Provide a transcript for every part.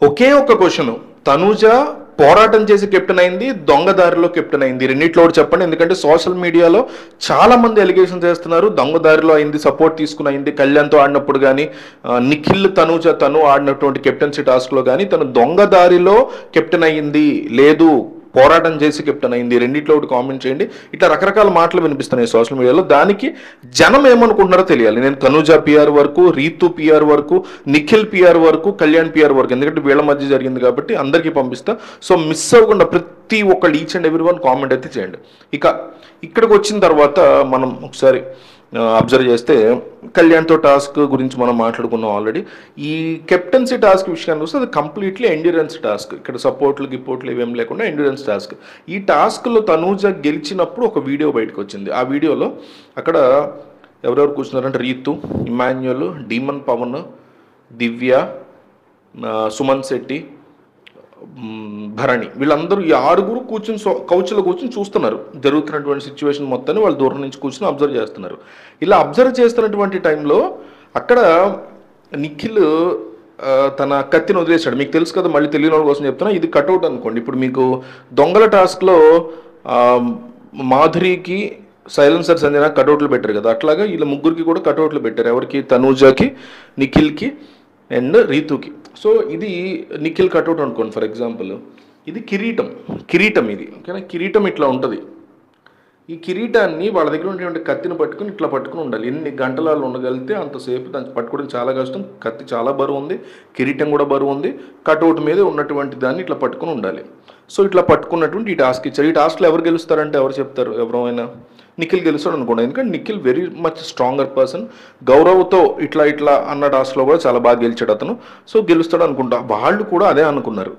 ఒకే ఒక్క క్వశ్చన్, తనూజ పోరాటం చేసి కెప్టెన్ అయింది, దొంగదారిలో కెప్టెన్ అయింది, రెండిట్లో ఒకటి చెప్పండి. ఎందుకంటే సోషల్ మీడియాలో చాలా మంది ఎలిగేషన్ చేస్తున్నారు, దొంగదారిలో అయింది, సపోర్ట్ తీసుకుని అయింది. కళ్యాణ్తో ఆడినప్పుడు కానీ, నిఖిల్ తను ఆడినటువంటి కెప్టెన్సీ టాస్క్లో కానీ తను దొంగదారిలో కెప్టెన్ అయ్యింది, లేదు పోరాటం చేసి కెప్టెన్ అయింది, రెండిట్లో ఒకటి కామెంట్ చేయండి. ఇట్లా రకరకాల మాటలు వినిపిస్తున్నాయి సోషల్ మీడియాలో. దానికి జనం ఏమనుకుంటున్నారో తెలియాలి. నేను తనూజ పిఆర్ వరకు, రీతు పిఆర్ వరకు, నిఖిల్ పిఆర్ వరకు, కళ్యాణ్ పిఆర్ వరకు, ఎందుకంటే వీళ్ళ మధ్య జరిగింది కాబట్టి అందరికీ పంపిస్తా. సో మిస్ అవ్వకుండా ప్రతి ఒక్కళ్ళు each and every one comment అయితే చేయండి. ఇక ఇక్కడికి వచ్చిన తర్వాత మనం ఒకసారి అబ్జర్వ్ చేస్తే కళ్యాణ్తో టాస్క్ గురించి మనం మాట్లాడుకున్నాం ఆల్రెడీ. ఈ కెప్టెన్సీ టాస్క్ విషయాన్ని వస్తే అది కంప్లీట్లీ ఎండ్యూరెన్స్ టాస్క్. ఇక్కడ సపోర్ట్లు గిపోర్ట్లు ఇవేం లేకుండా ఎండ్యూరెన్స్ టాస్క్. ఈ టాస్క్లో తనూజ గెలిచినప్పుడు ఒక వీడియో బయటకు వచ్చింది. ఆ వీడియోలో అక్కడ ఎవరెవరు కూర్చున్నారంటే రీతు, ఇమాన్యుయల్, డీమన్ పవన్, దివ్య, సుమన్ శెట్టి, భరణి, వీళ్ళందరూ ఈ 6 కూర్చుని కౌచ్లో కూర్చుని చూస్తున్నారు జరుగుతున్నటువంటి సిచ్యువేషన్ మొత్తాన్ని. వాళ్ళు దూరం నుంచి కూర్చుని అబ్జర్వ్ చేస్తున్నారు. ఇలా అబ్జర్వ్ చేస్తున్నటువంటి టైంలో అక్కడ నిఖిల్ తన కత్తిని వదిలేశాడు. మీకు తెలుసు కదా, మళ్ళీ తెలియని వాళ్ళ కోసం చెప్తున్నా, ఇది కట్అవుట్ అనుకోండి. ఇప్పుడు మీకు దొంగల టాస్క్లో మాధురికి, సైలెన్సర్ సంజన కట్అవుట్లు పెట్టారు కదా, అట్లాగా వీళ్ళ ముగ్గురికి కూడా కట్అవుట్లు పెట్టారు. ఎవరికి? తనూజకి, నిఖిల్కి అండ్ రీతుకి. సో ఇది నిఖిల్ కట్అవుట్ అనుకోండి ఫర్ ఎగ్జాంపుల్. ఇది కిరీటం ఇది, ఓకేనా? కిరీటం ఇట్లా ఉంటుంది. ఈ కిరీటాన్ని వాళ్ళ దగ్గర ఉన్నటువంటి కత్తిని పట్టుకుని ఇట్లా పట్టుకుని ఉండాలి. ఎన్ని గంటలలో ఉండగలిగితే అంతసేపు దాన్ని పట్టుకోవడం చాలా కష్టం. కత్తి చాలా బరువు ఉంది, కిరీటం కూడా బరువు ఉంది. కట్అవుట్ మీద ఉన్నటువంటి దాన్ని ఇట్లా పట్టుకుని ఉండాలి. సో ఇట్లా పట్టుకున్నటువంటి ఈ టాస్క్ ఇచ్చారు. ఈ టాస్క్లో ఎవరు గెలుస్తారంటే ఎవరు చెప్తారు? ఎవరైనా నిఖిల్ గెలుస్తాడు అనుకోండి. ఎందుకంటే Nikhil very much stronger person. గౌరవ్తో ఇట్లా అన్న టాస్క్లో కూడా చాలా బాగా గెలిచాడు అతను. సో గెలుస్తాడు అనుకుంటా. వాళ్ళు కూడా అదే అనుకున్నారు.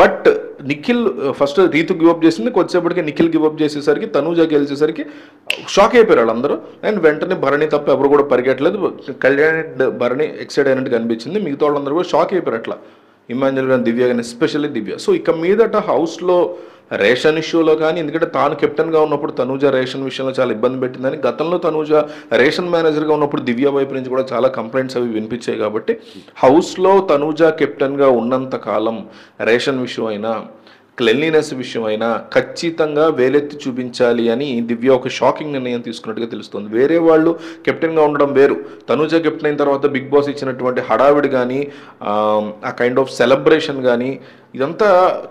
But Nikhil first Ritu give up చేసింది, కొద్దిసేపటికి నిఖిల్ గివప్ చేసేసరికి తనూజ గెలిచేసరికి షాక్ అయిపోయారు వాళ్ళందరూ. అండ్ వెంటనే భరణి తప్ప ఎవరు కూడా పరిగెట్టలేదు. కళ్యాణ్ భరణి ఎక్సైడ్ అయినట్టు కనిపించింది. మిగతా వాళ్ళందరూ కూడా షాక్ అయిపోయారు అట్లా. ఇమాన్యుయల్ కానీ, దివ్య కానీ, ఎస్పెషల్లీ దివ్య. సో ఇక మీదట హౌస్లో రేషన్ ఇష్యూలో కానీ, ఎందుకంటే తాను కెప్టెన్గా ఉన్నప్పుడు తనూజ రేషన్ విషయంలో చాలా ఇబ్బంది పెట్టిందని, గతంలో తనూజ రేషన్ మేనేజర్గా ఉన్నప్పుడు దివ్య వైపు నుంచి కూడా చాలా కంప్లైంట్స్ అవి వినిపించాయి. కాబట్టి హౌస్లో తనూజ కెప్టెన్గా ఉన్నంత కాలం రేషన్ విషయం అయినా, క్లెన్లీనెస్ విషయం అయినా ఖచ్చితంగా వేలెత్తి చూపించాలి అని దివ్య ఒక షాకింగ్ నిర్ణయం తీసుకున్నట్టుగా తెలుస్తుంది. వేరే వాళ్ళు కెప్టెన్గా ఉండడం వేరు. తనూజ కెప్టెన్ అయిన తర్వాత బిగ్ బాస్ ఇచ్చినటువంటి హడావిడి కానీ, ఆ కైండ్ ఆఫ్ సెలబ్రేషన్ కానీ, ఇదంతా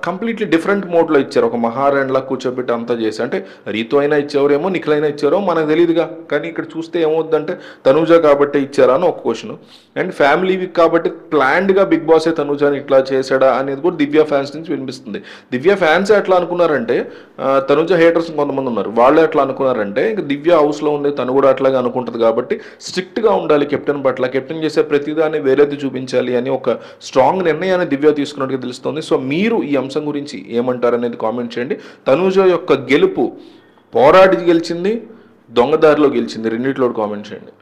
కంప్లీట్లీ డిఫరెంట్ మోడ్లో ఇచ్చారు. ఒక మహారాణిలా కూర్చోబెట్టి అంతా చేసి, అంటే రీతు అయినా ఇచ్చేవారేమో, నిఖిల్ అయినా ఇచ్చారో మనకు తెలియదుగా. కానీ ఇక్కడ చూస్తే ఏమవుద్దంటే తనూజ కాబట్టి ఇచ్చారా అని ఒక క్వశ్చన్. అండ్ ఫ్యామిలీ వీక్ కాబట్టి ప్లాన్డ్గా బిగ్ బాసే తనూజని ఇట్లా చేశాడా అనేది కూడా దివ్య ఫ్యాన్స్ నుంచి వినిపిస్తుంది. దివ్య ఫ్యాన్స్ ఎట్లా అనుకున్నారంటే, తనూజ హేటర్స్ కొంతమంది ఉన్నారు, వాళ్ళు ఎట్లా అనుకున్నారంటే ఇంకా దివ్య హౌస్లో ఉంది, తను కూడా అట్లాగే అనుకుంటుంది కాబట్టి స్ట్రిక్ట్గా ఉండాలి కెప్టెన్ పట్ల, కెప్టెన్ చేసే ప్రతిదాన్ని వేరేది చూపించాలి అని ఒక స్ట్రాంగ్ నిర్ణయాన్ని దివ్య తీసుకున్నట్టుగా తెలుస్తుంది. సో మీరు ఈ అంశం గురించి ఏమంటారనేది కామెంట్ చేయండి. తనూజ యొక్క గెలుపు పోరాడి గెలిచింది, దొంగదారిలో గెలిచింది, రెండిట్లో కామెంట్ చేయండి.